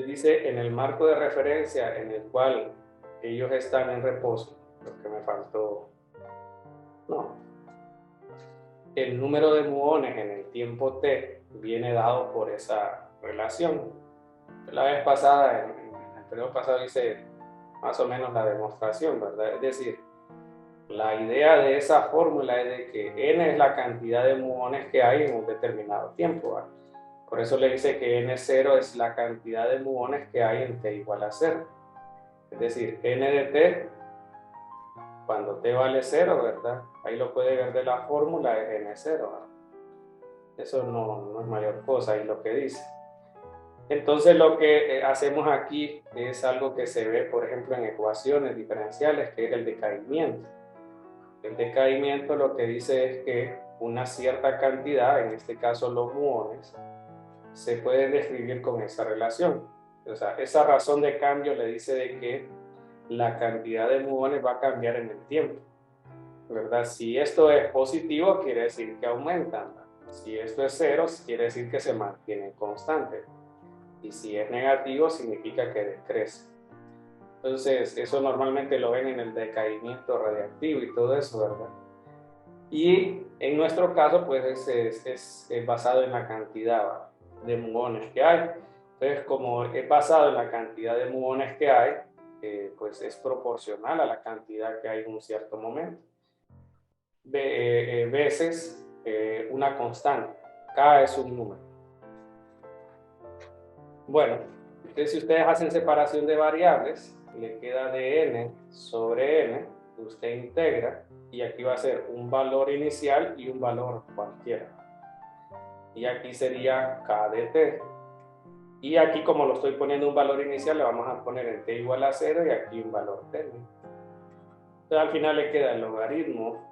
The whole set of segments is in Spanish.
Entonces dice, en el marco de referencia en el cual ellos están en reposo, lo que me faltó, no, el número de muones en el tiempo t viene dado por esa relación. La vez pasada, en el periodo pasado hice más o menos la demostración, ¿verdad? Es decir, la idea de esa fórmula es de que n es la cantidad de muones que hay en un determinado tiempo, ¿verdad? Por eso le dice que n0 es la cantidad de muones que hay en t igual a 0. Es decir, n de t, cuando t vale 0, ¿verdad? Ahí lo puede ver de la fórmula, es n0, ¿verdad? Eso no es mayor cosa, ahí lo que dice. Entonces lo que hacemos aquí es algo que se ve, por ejemplo, en ecuaciones diferenciales, que es el decaimiento. El decaimiento lo que dice es que una cierta cantidad, en este caso los muones, se puede describir con esa relación. O sea, esa razón de cambio le dice de que la cantidad de muones va a cambiar en el tiempo, ¿verdad? Si esto es positivo, quiere decir que aumentan. Si esto es cero, quiere decir que se mantienen constantes. Y si es negativo, significa que decrece. Entonces, eso normalmente lo ven en el decaimiento radiactivo y todo eso, ¿verdad? Y en nuestro caso, pues es basado en la cantidad de muones que hay. Entonces, como es basado en la cantidad de muones que hay, pues es proporcional a la cantidad que hay en un cierto momento. Veces una constante. K es un número. Bueno, entonces si ustedes hacen separación de variables, le queda de n sobre n, usted integra, y aquí va a ser un valor inicial y un valor cualquiera. Y aquí sería k de t. Y aquí, como lo estoy poniendo un valor inicial, le vamos a poner en t igual a 0 y aquí un valor t. Entonces al final le queda el logaritmo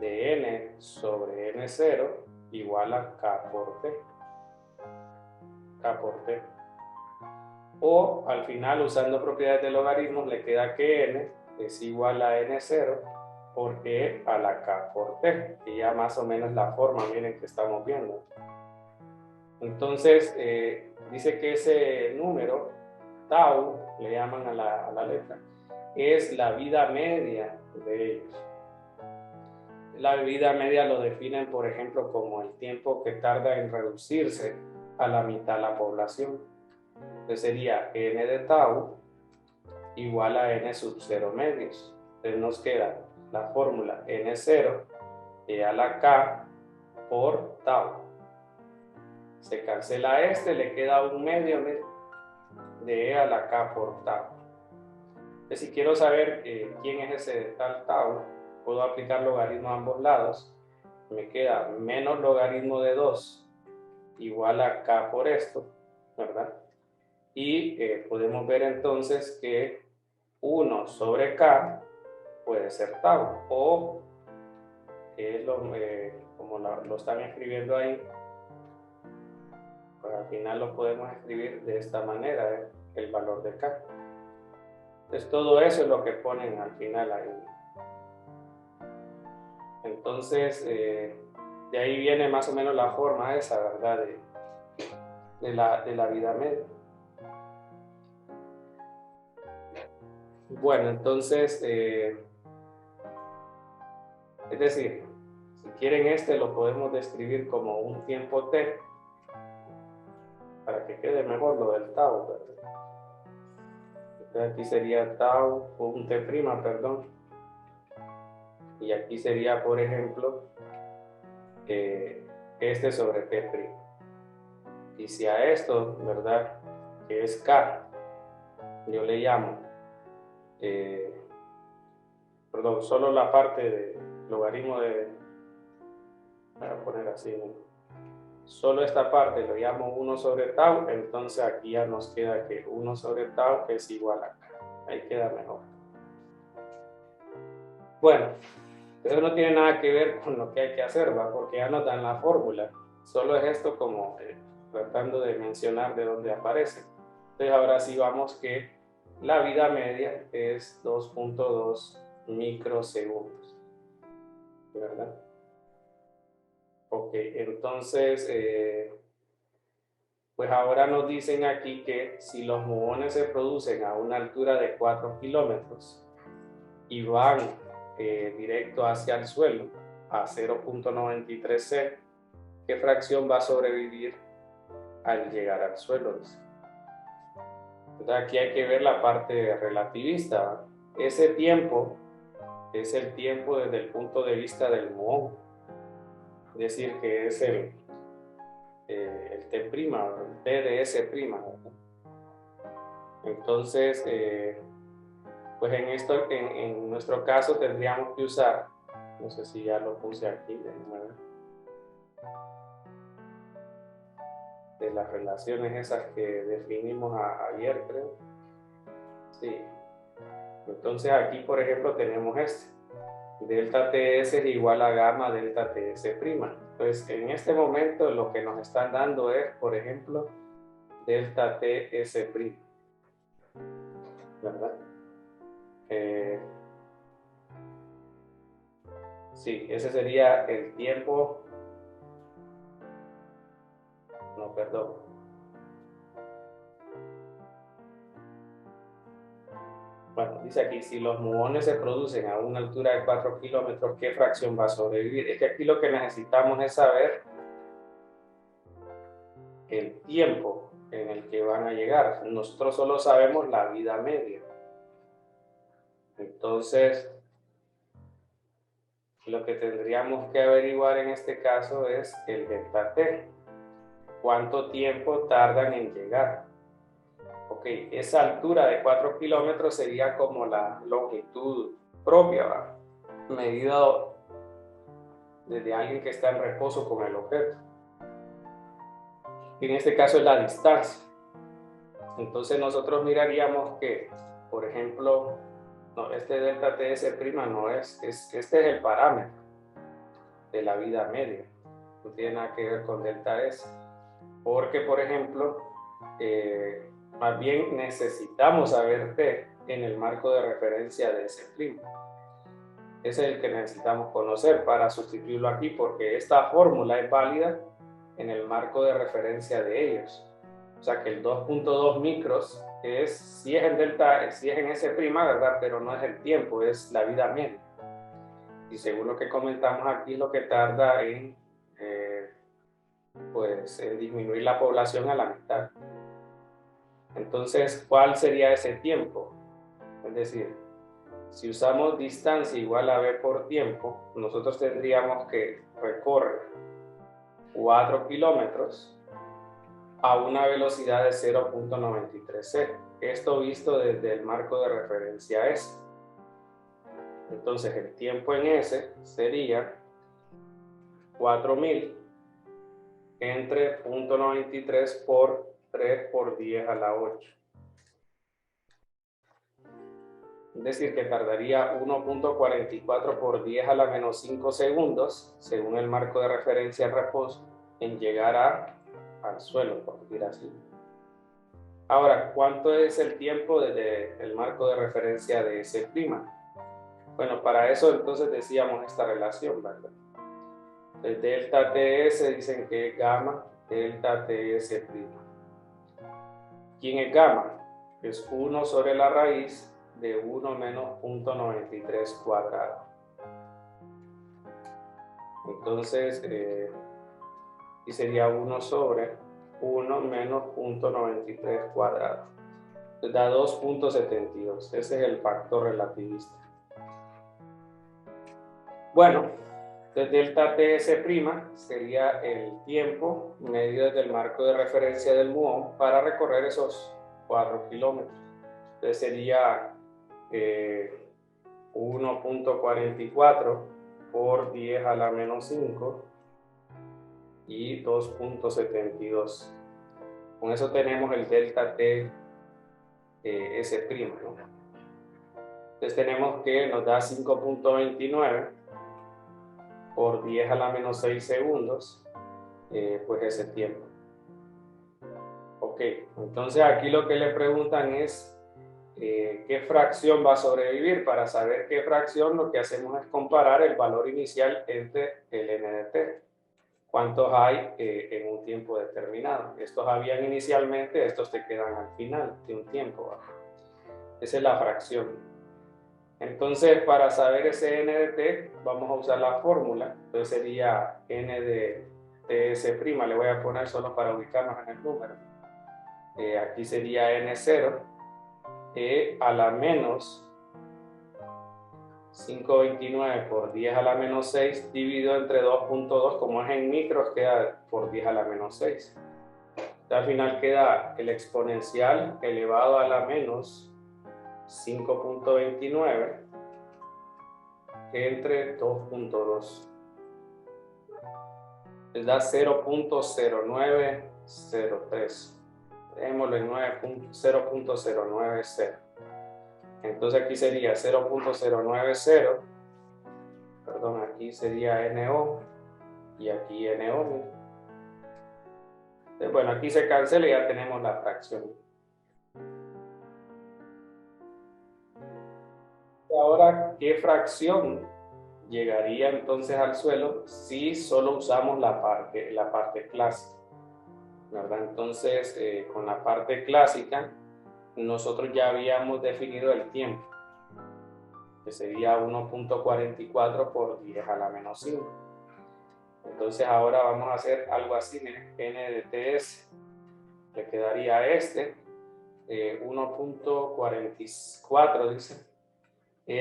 de n sobre n0 igual a k por t. K por t. O al final, usando propiedades de logaritmos, le queda que n es igual a n0 por e a la k por t, que ya más o menos la forma, miren, que estamos viendo. Entonces, dice que ese número, tau, le llaman a la letra, es la vida media de ellos. La vida media lo definen, por ejemplo, como el tiempo que tarda en reducirse a la mitad la población. Entonces sería n de tau igual a n sub 0 medios. Entonces nos queda la fórmula n0 e a la k por tau. Se cancela este, le queda un medio de e a la k por tau. Entonces, si quiero saber quién es ese tal tau, puedo aplicar logaritmo a ambos lados. Me queda menos logaritmo de 2 igual a k por esto, ¿verdad? Y podemos ver entonces que 1 sobre k puede ser tau, o es como lo están escribiendo ahí, pues al final lo podemos escribir de esta manera, el valor de k. Entonces todo eso es lo que ponen al final ahí. Entonces de ahí viene más o menos la forma esa, ¿verdad? De la vida media. Bueno, entonces, es decir, si quieren lo podemos describir como un tiempo t, para que quede mejor lo del tau, ¿verdad? Entonces aquí sería tau, un t', perdón, y aquí sería, por ejemplo, este sobre t'. Y si a esto, ¿verdad?, que es k, yo le llamo, perdón, solo la parte de logaritmo de, voy a poner así, ¿no? Solo esta parte lo llamo 1 sobre tau, entonces aquí ya nos queda que 1 sobre tau es igual a k. Ahí queda mejor. Bueno, eso no tiene nada que ver con lo que hay que hacer, ¿va? Porque ya nos dan la fórmula. Solo es esto como tratando de mencionar de dónde aparece. Entonces ahora sí vamos que la vida media es 2.2 microsegundos, ¿verdad? Ok, entonces Pues ahora nos dicen aquí que si los muones se producen a una altura de 4 kilómetros y van directo hacia el suelo a 0.93 C, ¿qué fracción va a sobrevivir al llegar al suelo? Entonces aquí hay que ver la parte relativista. Ese tiempo es el tiempo desde el punto de vista del muón, es decir, que es el T', el T de S'. Entonces, pues en nuestro caso tendríamos que usar, no sé si ya lo puse aquí, de las relaciones esas que definimos ayer, creo. Sí. Entonces aquí, por ejemplo, tenemos delta TS es igual a gamma delta TS'. Pues en este momento lo que nos están dando es, por ejemplo, delta TS', ¿verdad? Sí, ese sería el tiempo. No, perdón. Bueno, dice aquí, si los muones se producen a una altura de 4 kilómetros, ¿qué fracción va a sobrevivir? Es que aquí lo que necesitamos es saber el tiempo en el que van a llegar. Nosotros solo sabemos la vida media. Entonces, lo que tendríamos que averiguar en este caso es el delta T. ¿Cuánto tiempo tardan en llegar? Ok, esa altura de 4 kilómetros sería como la longitud propia, ¿va? Medida desde alguien que está en reposo con el objeto. En este caso es la distancia. Entonces nosotros miraríamos que, por ejemplo, no, este delta TS' no este es el parámetro de la vida media. No tiene nada que ver con delta S. Porque, por ejemplo, más bien necesitamos saber T en el marco de referencia de S'. Ese es el que necesitamos conocer para sustituirlo aquí, porque esta fórmula es válida en el marco de referencia de ellos. O sea que el 2.2 micros si es en S', ¿verdad? Pero no es el tiempo, es la vida media. Y según lo que comentamos aquí, lo que tarda en disminuir la población a la mitad. Entonces, ¿cuál sería ese tiempo? Es decir, si usamos distancia igual a v por tiempo, nosotros tendríamos que recorrer 4 kilómetros a una velocidad de 0.93 c. Esto visto desde el marco de referencia S. Entonces, el tiempo en S sería 4000 entre 0.93 por 3 por 10 a la 8. Es decir, que tardaría 1.44 por 10 a la menos 5 segundos, según el marco de referencia reposo, en llegar al suelo, por decir así. Ahora, ¿cuánto es el tiempo desde el marco de referencia de S'? Bueno, para eso entonces decíamos esta relación, ¿verdad? El delta TS dicen que es gamma delta TS'. ¿Quién es gamma? Es 1 sobre la raíz de 1 menos 0.93 cuadrado. Entonces, y sería 1 sobre 1 menos 0.93 cuadrado. Entonces da 2.72. Ese es el factor relativista. Bueno, entonces delta TS' sería el tiempo medido desde el marco de referencia del muón para recorrer esos 4 kilómetros. Entonces sería 1.44 por 10 a la menos 5 y 2.72. Con eso tenemos el delta T S', ¿no? Entonces tenemos que nos da 5.29 por 10 a la menos 6 segundos, pues ese tiempo. Ok, entonces aquí lo que le preguntan es qué fracción va a sobrevivir. Para saber qué fracción, lo que hacemos es comparar el valor inicial entre el n de t. cuántos hay en un tiempo determinado. Estos habían inicialmente, estos te quedan al final de un tiempo, ¿va? Esa es la fracción. Entonces, para saber ese n de t, vamos a usar la fórmula. Entonces sería n de ts', le voy a poner solo para ubicarnos en el número. Aquí sería n0 a la menos 529 por 10 a la menos 6 dividido entre 2.2, como es en micros, queda por 10 a la menos 6. Al final queda el exponencial elevado a la menos 5.29 entre 2.2. Les da 0.0903. Dejémoslo en 0.090. Entonces aquí sería 0.090, perdón, aquí sería NO y aquí NO. Entonces, bueno, aquí se cancela y ya tenemos la fracción. Ahora, ¿qué fracción llegaría entonces al suelo si solo usamos la parte clásica? ¿Verdad? Entonces, con la parte clásica, nosotros ya habíamos definido el tiempo, que sería 1.44 por 10 a la menos 5. Entonces ahora vamos a hacer algo así, miren, n de ts, le quedaría 1.44, dice,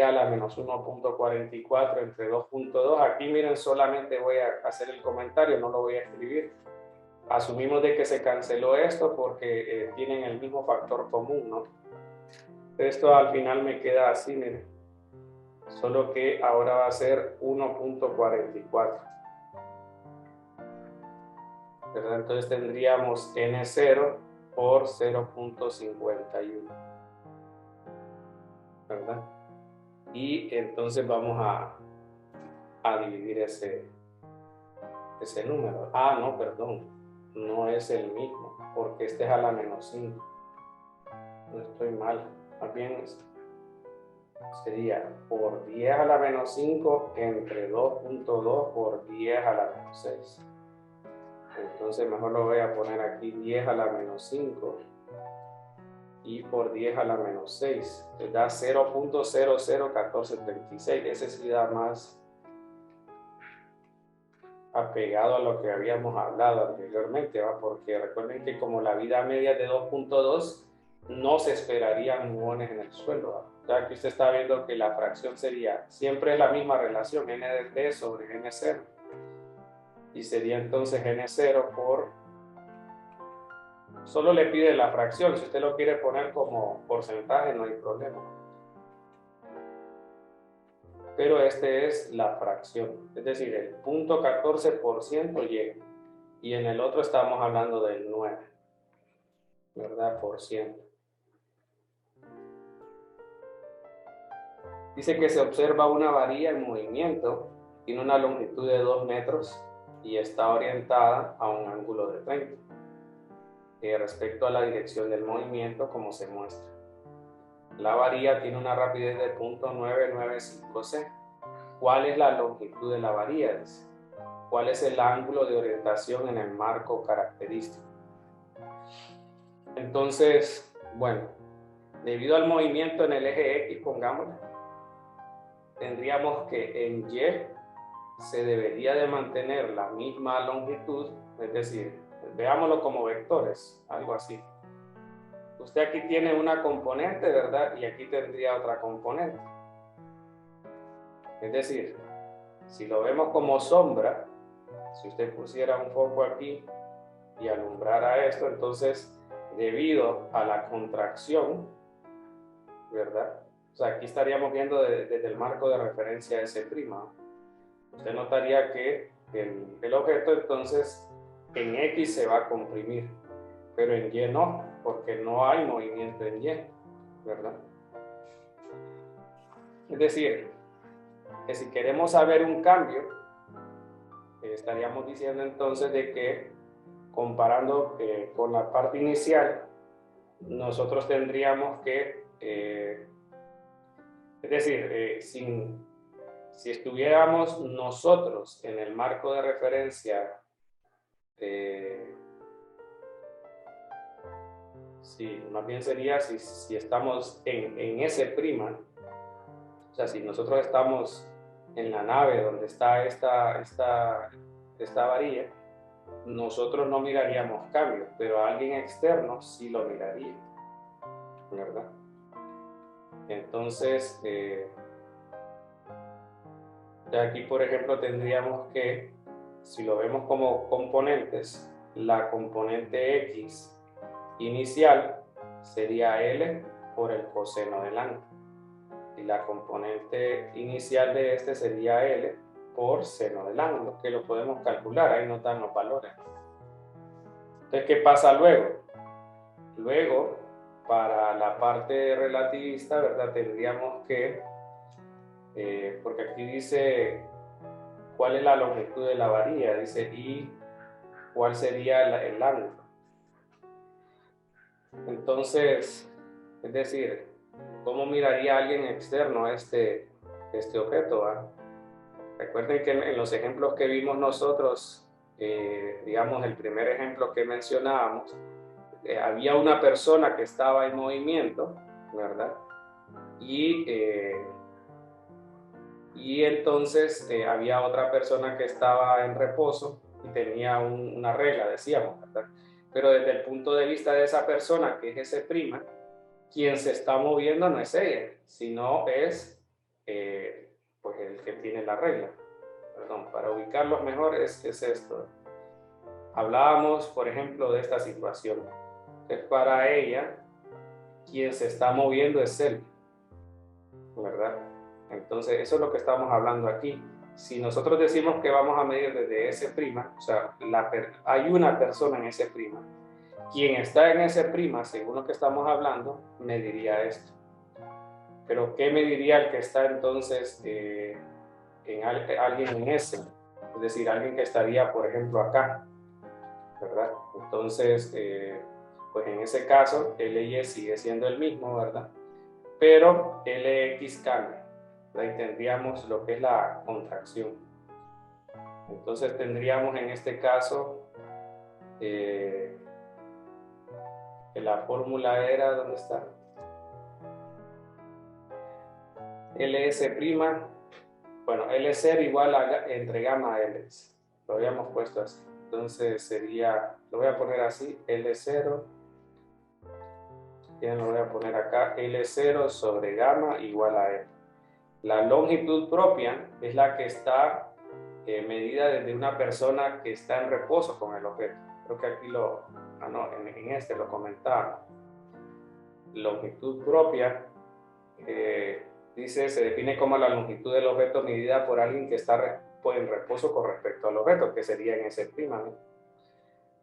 a la menos 1.44 entre 2.2. Aquí miren, solamente voy a hacer el comentario, no lo voy a escribir. Asumimos de que se canceló esto porque tienen el mismo factor común, ¿no? Esto al final me queda así, miren, solo que ahora va a ser 1.44. ¿Verdad? Entonces tendríamos n0 por 0.51, ¿verdad? Y entonces vamos a dividir ese número. Ah, no, perdón, no es el mismo, porque este es a la menos 5. No estoy mal, más bien sería por 10 a la menos 5 entre 2.2 por 10 a la menos 6. Entonces mejor lo voy a poner aquí 10 a la menos 5 y por 10 a la menos 6. Les da 0.001436. Ese sí da más apegado a lo que habíamos hablado anteriormente, ¿va? Porque recuerden que como la vida media es de 2.2, no se esperarían muones en el suelo, ¿va? Ya aquí usted está viendo que la fracción sería siempre la misma relación, n de t sobre n0. Y sería entonces n0 por... Solo le pide la fracción, si usted lo quiere poner como porcentaje no hay problema. Pero este es la fracción, es decir, el 0.14% llega. Y en el otro estamos hablando del 9, ¿verdad? Por ciento. Dice que se observa una varilla en movimiento, tiene una longitud de 2 metros y está orientada a un ángulo de 30. Respecto a la dirección del movimiento, como se muestra. La varilla tiene una rapidez de 0.995 c. ¿Cuál es la longitud de la varilla? Dice. ¿Cuál es el ángulo de orientación en el marco característico? Entonces, bueno, debido al movimiento en el eje X, pongámosle, tendríamos que en Y se debería de mantener la misma longitud, es decir, veámoslo como vectores, algo así. Usted aquí tiene una componente, ¿verdad? Y aquí tendría otra componente. Es decir, si lo vemos como sombra, si usted pusiera un foco aquí y alumbrara esto, entonces, debido a la contracción, ¿verdad? O sea, aquí estaríamos viendo desde el marco de referencia S'. Usted notaría que el objeto, entonces, en X se va a comprimir, pero en Y no, porque no hay movimiento en Y, ¿verdad? Es decir, que si queremos saber un cambio, estaríamos diciendo entonces de que comparando con la parte inicial, nosotros tendríamos que, es decir, si estuviéramos nosotros en el marco de referencia sí, más bien sería si estamos en S', o sea, si nosotros estamos en la nave donde está esta varilla, nosotros no miraríamos cambios, pero alguien externo sí lo miraría, ¿verdad? Entonces, aquí, por ejemplo, tendríamos que, si lo vemos como componentes, la componente X inicial sería L por el coseno del ángulo. Y la componente inicial de este sería L por seno del ángulo, que lo podemos calcular, ahí nos dan los valores. Entonces, ¿qué pasa luego? Luego, para la parte relativista, ¿verdad? Tendríamos que, porque aquí dice cuál es la longitud de la varilla, dice y cuál sería el ángulo. Entonces, es decir, ¿cómo miraría alguien externo a este objeto? ¿Va? Recuerden que en los ejemplos que vimos nosotros, digamos el primer ejemplo que mencionábamos, había una persona que estaba en movimiento, ¿verdad? Y entonces había otra persona que estaba en reposo y tenía una regla, decíamos, ¿verdad? Pero desde el punto de vista de esa persona, que es S', quien se está moviendo no es ella, sino es pues el que tiene la regla. Perdón, para ubicarlos mejor es esto. Hablábamos, por ejemplo, de esta situación. Que para ella, quien se está moviendo es él, ¿verdad? Entonces, eso es lo que estamos hablando aquí. Si nosotros decimos que vamos a medir desde S', o sea, hay una persona en S', quien está en S', según lo que estamos hablando, mediría esto. Pero ¿qué mediría el que está entonces alguien en S? Es decir, alguien que estaría, por ejemplo, acá, ¿verdad? Entonces, pues en ese caso, LY sigue siendo el mismo, ¿verdad? Pero LX cambia, ahí tendríamos lo que es la contracción. Entonces tendríamos en este caso, que la fórmula era, ¿dónde está? LS', bueno, L0 igual entre gamma LS, lo habíamos puesto así. Entonces sería, lo voy a poner así, L0, ya lo voy a poner acá, L0 sobre gamma igual a L. La longitud propia es la que está medida desde una persona que está en reposo con el objeto. Creo que aquí en este lo comentaba. Longitud propia, dice, se define como la longitud del objeto medida por alguien que está en reposo con respecto al objeto, que sería en S', ¿no?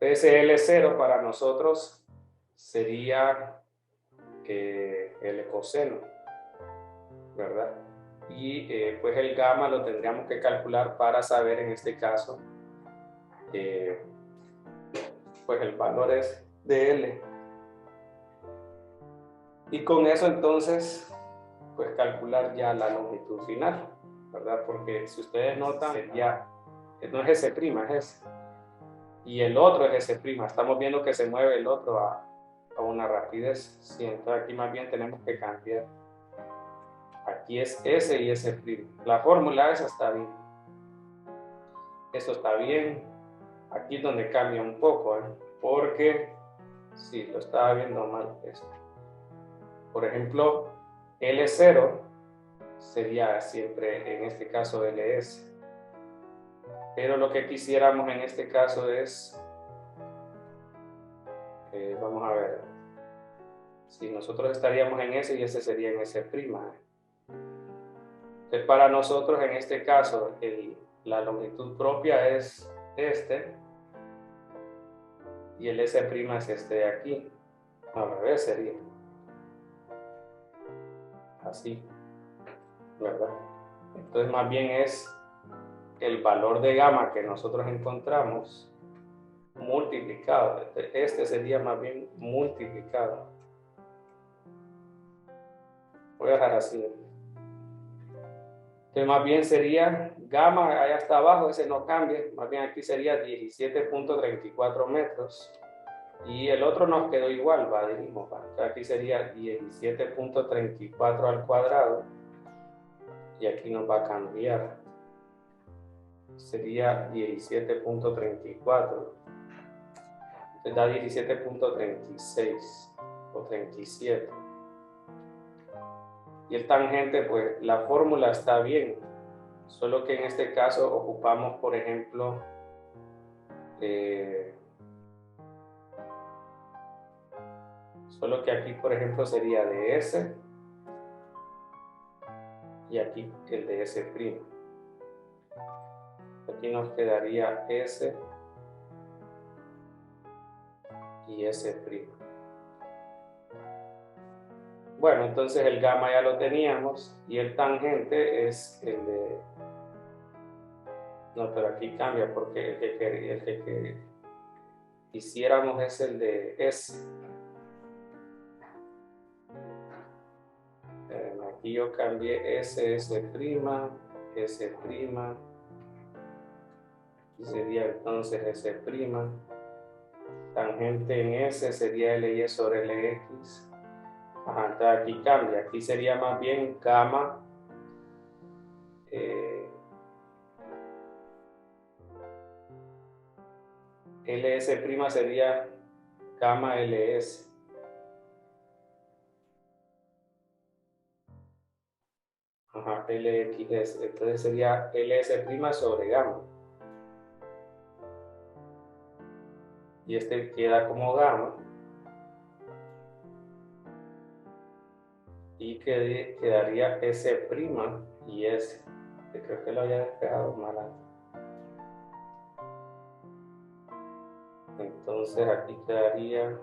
L0 para nosotros sería el coseno, ¿verdad? Y pues el gamma lo tendríamos que calcular para saber en este caso pues el valor es de L. Y con eso entonces pues calcular ya la longitud final, ¿verdad? Porque si ustedes notan, ya no es S', es S. Y el otro es S'. Estamos viendo que se mueve el otro a una rapidez. Sí, entonces aquí más bien tenemos que cambiar. Aquí es S y S'. La fórmula esa está bien. Esto está bien. Aquí es donde cambia un poco, porque sí, lo estaba viendo mal esto. Por ejemplo, L0 sería siempre en este caso LS. Pero lo que quisiéramos en este caso es, vamos a ver, si nosotros estaríamos en S y ese sería en S'. Entonces para nosotros en este caso la longitud propia es este y el S' es este de aquí. Al revés sería así, ¿verdad? Entonces más bien es el valor de gamma que nosotros encontramos multiplicado. Este sería más bien multiplicado. Voy a dejar así. Entonces más bien sería gamma, allá hasta abajo, ese no cambia, más bien aquí sería 17.34 metros. Y el otro nos quedó igual, va, dijimos, va. Entonces aquí sería 17.34 al cuadrado. Y aquí nos va a cambiar. Sería 17.34. Entonces da 17.36 o 37. Y el tangente, pues la fórmula está bien. Solo que en este caso ocupamos, por ejemplo, solo que aquí, por ejemplo, sería de S y aquí el de S'. Aquí nos quedaría S y S'. Bueno, entonces el gamma ya lo teníamos y el tangente es el de... No, pero aquí cambia porque el que hiciéramos es el de S. Aquí yo cambié S, S', S', y sería entonces S'. Tangente en S sería LY sobre LX. Ajá, entonces aquí cambia, aquí sería más bien gamma LS' sería gamma LS. Ajá, LXS, entonces sería LS' sobre gamma. Y este queda como gamma. Y quedaría S' y S. Creo que lo había despejado mal antes. Entonces aquí quedaría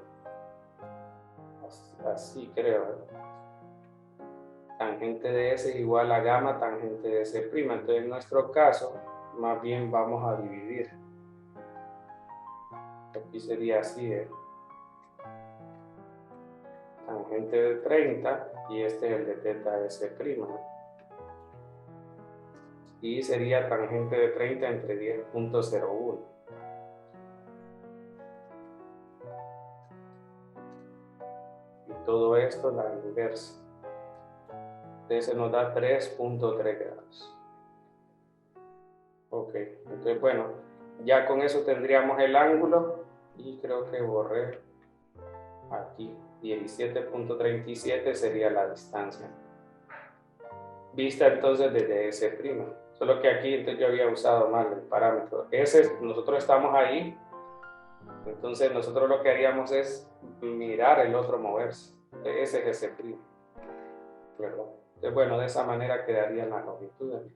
así, creo. Tangente de S es igual a gamma tangente de S'. Entonces en nuestro caso, más bien vamos a dividir. Aquí sería así, tangente de 30 y este es el de teta S'. Y sería tangente de 30 entre 10.01. Y todo esto la inversa. Entonces nos da 3.3 grados. Ok, entonces bueno, ya con eso tendríamos el ángulo y creo que borré aquí. 17.37 sería la distancia. Vista entonces desde S'. Solo que aquí entonces yo había usado mal el parámetro. Nosotros estamos ahí, entonces nosotros lo que haríamos es mirar el otro moverse. Ese es S'. ¿Verdad? Entonces, bueno, de esa manera quedarían las longitudes.